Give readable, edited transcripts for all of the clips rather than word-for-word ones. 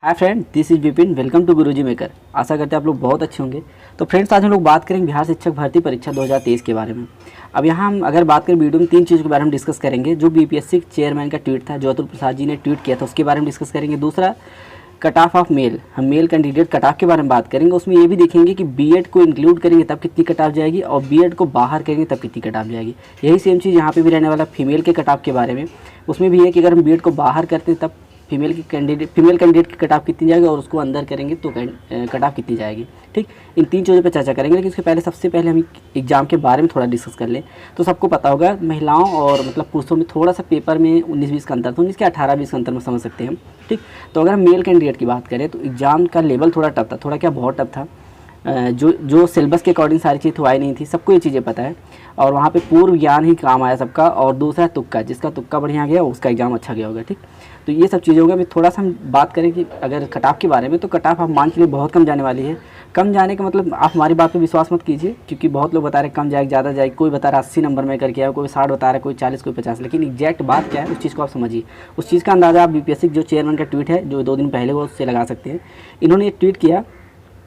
Hi friend, this is Vipin. Welcome to Guruji maker. आशा करते हैं आप लोग बहुत अच्छे होंगे। तो फ्रेंड्स, आज हम लोग बात करेंगे बिहार शिक्षक भर्ती परीक्षा 2023 के बारे में। अब यहाँ हम अगर बात करें वीडियो में 3 चीज़ों के बारे में डिस्कस करेंगे। जो बीपीएससी चेयरमैन का ट्वीट था, ज्योति प्रसाद जी ने ट्वीट किया था, उसके बारे में डिस्कस करेंगे। दूसरा, कट ऑफ ऑफ मेल, हम मेल कैंडिडेट कट ऑफ के बारे में बात करेंगे। उसमें ये भी देखेंगे कि बीएड को इंक्लूड करेंगे तब कितनी कट ऑफ जाएगी और बीएड को बाहर करेंगे तब कितनी कट ऑफ जाएगी। यही सेम चीज़ यहाँ पे भी रहने वाला फीमेल के कट ऑफ के बारे में। उसमें भी है कि अगर हम बीएड को बाहर करते हैं तब फीमेल कैंडिडेट की कट ऑफ कितनी जाएगी और उसको अंदर करेंगे तो कट ऑफ कितनी जाएगी। ठीक, इन 3 चीज़ों पे चर्चा करेंगे। लेकिन उसके सबसे पहले हम एग्ज़ाम के बारे में थोड़ा डिस्कस कर लें। तो सबको पता होगा, महिलाओं और मतलब पुरुषों में थोड़ा सा पेपर में 19-20 का अंतर था, 19 के 18-20 का अंतर में समझ सकते हैं हम। ठीक, तो अगर हम मेल कैंडिडेट की बात करें तो एग्ज़ाम का लेवल थोड़ा टफ था। थोड़ा क्या, बहुत टफ था। जो सिलेबस के अकॉर्डिंग सारी चीज़ तो आई नहीं थी, सबको ये चीज़ें पता है। और वहाँ पे पूर्व ज्ञान ही काम आया सबका। और दूसरा तुक्का, जिसका तुक्का बढ़िया गया उसका एग्ज़ाम अच्छा गया होगा। ठीक, तो ये सब चीज़ें होगा। अभी थोड़ा सा हम बात करें कि अगर कट ऑफ के बारे में, तो कट ऑफ आप मान के लिए बहुत कम जाने वाली है। कम जाने का मतलब आप हमारी बात पे विश्वास मत कीजिए, क्योंकि बहुत लोग बता रहे कम जाएगी, ज़्यादा जाएगी। कोई बता रहा 80 नंबर में करके आया, कोई 60 बता रहा है, कोई 40, कोई 50। लेकिन एग्जैक्ट बात क्या है उस चीज़ को आप समझिए। उस चीज़ का अंदाज़ा आप बीपीएससी जो चेयरमैन का ट्वीट है जो 2 दिन पहले वो उससे लगा सकते हैं। इन्होंने एक ट्वीट किया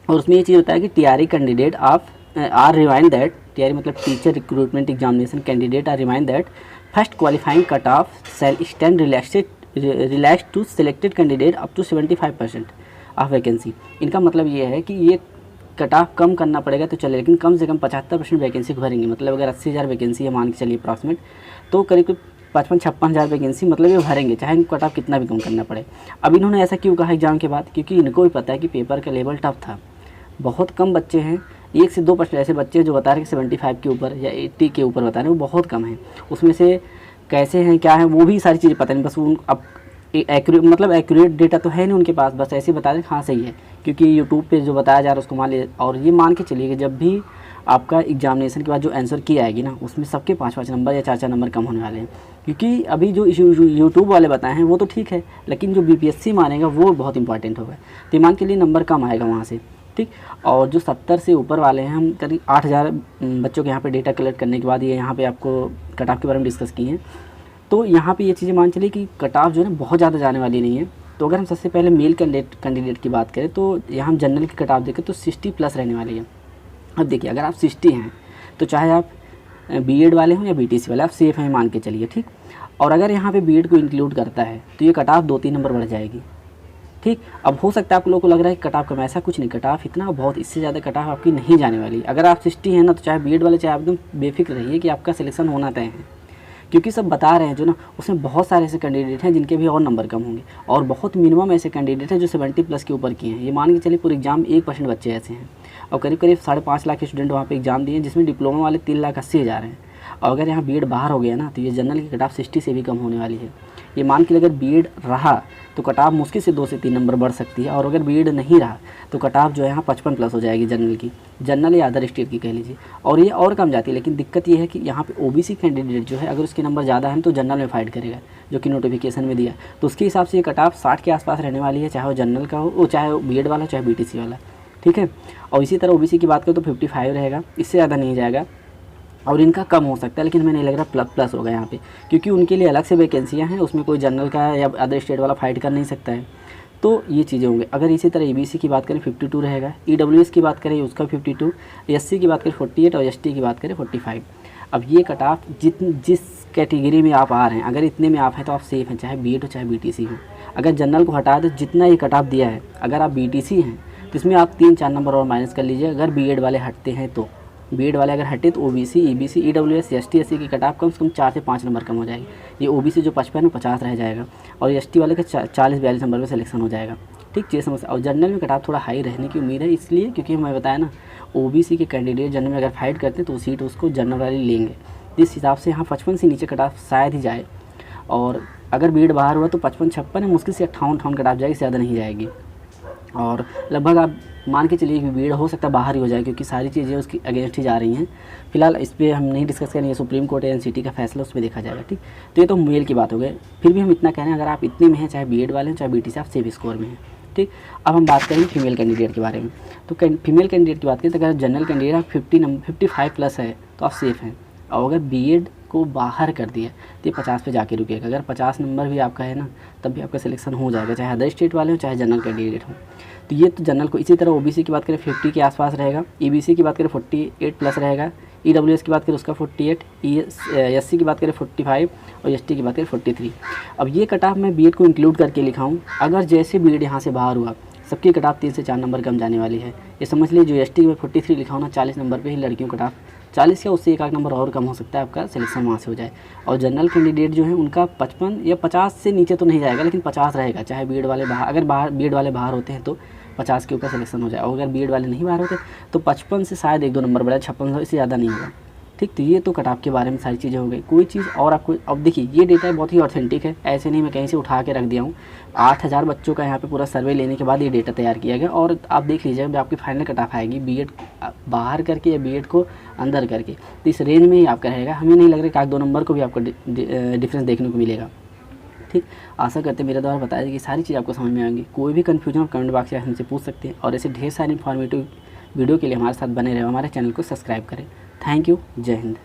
और उसमें ये चीज़ होता है कि TRE candidate are remind that, TRE मतलब teacher recruitment examination candidate are remind that first qualifying cut off shall stand relax to selected candidate up to 75% of vacancy. इनका मतलब ये है कि ये कट ऑफ कम करना पड़ेगा तो चले, लेकिन कम से कम 75% वैकेंसी को भरेंगे। मतलब अगर 80,000 वैकेंसी है मान के चलिए अप्रॉक्सीमेट, तो करीब 55-56 हज़ार वैकेंसी मतलब ये भरेंगे, चाहे इनको कट ऑफ कितना भी कम करना पड़े। अब इन्होंने ऐसा क्यों कहा एग्जाम के बाद? क्योंकि इनको भी पता है कि पेपर का लेवल टफ था। बहुत कम बच्चे हैं, 1 से 2% ऐसे बच्चे जो बता रहे हैं कि 75 के ऊपर या 80 के ऊपर बता रहे हैं, वो बहुत कम है। उसमें से कैसे हैं, क्या है, वो भी सारी चीज़ें पता नहीं। बस उन अब एक्यूरेट डेटा तो है नहीं उनके पास, बस ऐसे बता दें हाँ सही है, क्योंकि यूट्यूब पे जो बताया जा रहा है उसको मान ले। और ये मान के चलिए कि जब भी आपका एग्जामिनेशन के बाद जो आंसर की आएगी ना, उसमें सबके 5-5 नंबर या 4-4 नंबर कम होने वाले हैं। क्योंकि अभी जो यूट्यूब वाले बताए हैं वो तो ठीक है, लेकिन जो बीपीएससी मानेगा वो बहुत इंपॉर्टेंट होगा। तो मान के लिए नंबर कम आएगा वहाँ से। ठीक, और जो 70 से ऊपर वाले हैं, हम करीब 8,000 बच्चों के यहाँ पे डेटा कलेक्ट करने के बाद ये यहाँ पे आपको कट ऑफ के बारे में डिस्कस किए हैं। तो यहाँ पे ये चीज़ें मान चलिए कि कट ऑफ जो है ना बहुत ज़्यादा जाने वाली नहीं है। तो अगर हम सबसे पहले मेल कैंडिडेट की बात करें तो यहाँ हम जनरल की कट ऑफ देखें तो 60+ रहने वाली है। अब देखिए, अगर आप 60 हैं तो चाहे आप बीएड वाले हों या बीटीसी वाले, आप सेफ हैं मान के चलिए। ठीक, और अगर यहाँ पे बीएड को इंक्लूड करता है तो ये कट ऑफ 2-3 नंबर बढ़ जाएगी। ठीक, अब हो सकता है आप लोगों को लग रहा है कि कट ऑफ कम, ऐसा कुछ नहीं। कट ऑफ इतना बहुत, इससे ज़्यादा कट ऑफ आपकी नहीं जाने वाली। अगर आप 60 हैं ना, तो चाहे बीएड वाले चाहे आप एकदम बेफिक्र रहिए कि आपका सिलेक्शन होना तय है। क्योंकि सब बता रहे हैं जो ना, उसमें बहुत सारे ऐसे कैंडिडेट हैं जिनके भी और नंबर कम होंगे, और बहुत मिनिमम ऐसे कैंडिडेट हैं जो 70+ के ऊपर किए हैं। ये मान के चलिए पूरे एग्जाम 1% बच्चे ऐसे हैं, और करीब 5.5 लाख के स्टूडेंट वहाँ पे एग्जाम दिए, जिसमें डिप्लोमा वाले 3,80,000 हैं। और अगर यहाँ बीएड बाहर हो गया ना, तो ये जनरल की कट ऑफ 60 से भी कम होने वाली है। ये मान के लिए अगर बीएड रहा तो कट ऑफ मुश्किल से 2 से 3 नंबर बढ़ सकती है, और अगर बीएड नहीं रहा तो कट ऑफ जो है यहाँ 55+ हो जाएगी जनरल की, जनरल या अदर स्टेट की कह लीजिए। और ये और कम जाती है। लेकिन दिक्कत ये है कि यहाँ पे ओबीसी कैंडिडेट जो है, अगर उसके नंबर ज़्यादा हैं तो जनरल में फाइट करेगा, जो कि नोटिफिकेशन में दिया। तो उसके हिसाब से ये कट ऑफ 60 के आसपास रहने वाली है, चाहे वो जनरल का हो, चाहे वो बीएड वाला, चाहे बीटीसी वाला। ठीक है, और इसी तरह ओबीसी की बात करें तो 55 रहेगा, इससे ज़्यादा नहीं जाएगा। और इनका कम हो सकता है, लेकिन हमें नहीं लग रहा प्लस होगा यहाँ पे, क्योंकि उनके लिए अलग से वैकेंसियाँ हैं, उसमें कोई जनरल का या अदर स्टेट वाला फाइट कर नहीं सकता है। तो ये चीज़ें होंगे। अगर इसी तरह ईबीसी की बात करें 52 रहेगा, ईडब्ल्यूएस की बात करें उसका 52, एससी की बात करें 48 और एसटी की बात करें 45। अब ये कट ऑफ जिस कैटेगरी में आप आ रहे हैं, अगर इतने में आप हैं तो आप सेफ हैं, चाहे बीएड हो चाहे बीटीसी हो। अगर जनरल को हटा दे, जितना ये कट ऑफ दिया है, अगर आप बीटीसी हैं तो इसमें आप 3-4 नंबर और माइनस कर लीजिए। अगर बीएड वाले हटते हैं तो, बीएड वाले अगर हटे तो OBC, EBC, EWS, ST, SC की कट ऑफ कम से कम 4 से 5 नंबर कम हो जाएगी। ये ओबीसी जो 55 में 50 रह जाएगा, और एसटी वाले का 40-42 नंबर में सिलेक्शन हो जाएगा। ठीक, ये समस्या। और जनरल में कट ऑफ थोड़ा हाई रहने की उम्मीद है, इसलिए क्योंकि मैं बताया ना, ओबीसी के कैंडिडेट जनरल में अगर फाइट करते हैं तो सीट उसको जनरल वाले लेंगे। इस हिसाब से यहाँ 55 से नीचे कट ऑफ शायद ही जाए। और अगर बीएड बाहर हुआ तो 55-56 है, मुश्किल से 58 कट ऑफ जाएगी, ज़्यादा नहीं जाएगी। और लगभग आप मान के चलिए कि बीएड हो सकता है बाहर ही हो जाए, क्योंकि सारी चीज़ें उसकी अगेंस्ट ही जा रही हैं। फिलहाल इस पर हम नहीं डिस्कस करेंगे, सुप्रीम कोर्ट या एनसीटी का फैसला उस पर देखा जाएगा। ठीक, तो ये तो मेल की बात हो गई। फिर भी हम इतना कह रहे हैं, अगर आप इतने में हैं, चाहे बीएड वाले हैं चाहे बीटीसी, आप सेफ स्कोर में हैं। ठीक, अब हम बात करेंगे फीमेल कैंडिडेट के बारे में। तो फीमेल कैंडिडेट की बात करें तो अगर जनरल कैंडिडेट आप 55+ है तो आप सेफ़ हैं। और अगर बीएड को बाहर कर दिया तो ये 50 पे जाके रुकेगा। अगर 50 नंबर भी आपका है ना तब भी आपका सिलेक्शन हो जाएगा, चाहे अदर स्टेट वाले हो चाहे जनरल कैंडिडेट हो। तो ये तो जनरल को। इसी तरह ओबीसी की बात करें 50 के आसपास रहेगा, ईबीसी की बात करें 48 प्लस रहेगा, ईडब्ल्यूएस की बात करें उसका 48, एससी की बात करें 45 और एसटी की बात करें 43। अब ये कट ऑफ मैं बीएड को इंक्लूड करके लिखा हूँ। अगर जैसे बीएड यहाँ से बाहर हुआ सबकी कट ऑफ 3 से 4 नंबर कम जाने वाली है। ये समझ लीजिए जो एसटी में 43 लिखा हो ना 40 नंबर पे ही लड़कियों कट ऑफ 40 या उससे एक आध नंबर और कम हो सकता है, आपका सिलेक्शन वहाँ से हो जाए। और जनरल कैंडिडेट जो है उनका 55 या 50 से नीचे तो नहीं जाएगा, लेकिन 50 रहेगा, चाहे बीएड वाले बाहर, अगर बीएड वाले बाहर होते हैं तो 50 के ऊपर सिलेक्शन हो जाए, और अगर बीएड वाले नहीं बाहर होते तो 55 से शायद 1-2 नंबर बढ़ा, 56 इससे ज़्यादा नहीं होगा। ठीक, तो ये तो कट ऑफ के बारे में सारी चीज़ें हो गई। कोई चीज़ और आपको, अब देखिए ये डेटा बहुत ही ऑथेंटिक है, ऐसे नहीं मैं कहीं से उठा के रख दिया हूँ। 8000 बच्चों का यहाँ पे पूरा सर्वे लेने के बाद ये डेटा तैयार किया गया। और आप देख लीजिएगा जब आपकी फाइनल कट ऑफ आएगी बीएड बाहर करके या बीएड को अंदर करके, तो इस रेंज में ही आपका रहेगा। हमें नहीं लग रहा कि 2 नंबर को भी आपको डिफरेंस देखने को मिलेगा। ठीक, आशा करते हैं मेरे द्वारा बताया कि सारी चीज़ आपको समझ में आएंगी। कोई भी कन्फ्यूजन कमेंट बॉक्स में हमसे पूछ सकते हैं, और ऐसे ढेर सारे इन्फॉर्मेटिव वीडियो के लिए हमारे साथ बने रहे, हमारे चैनल को सब्सक्राइब करें। थैंक यू, जय हिंद।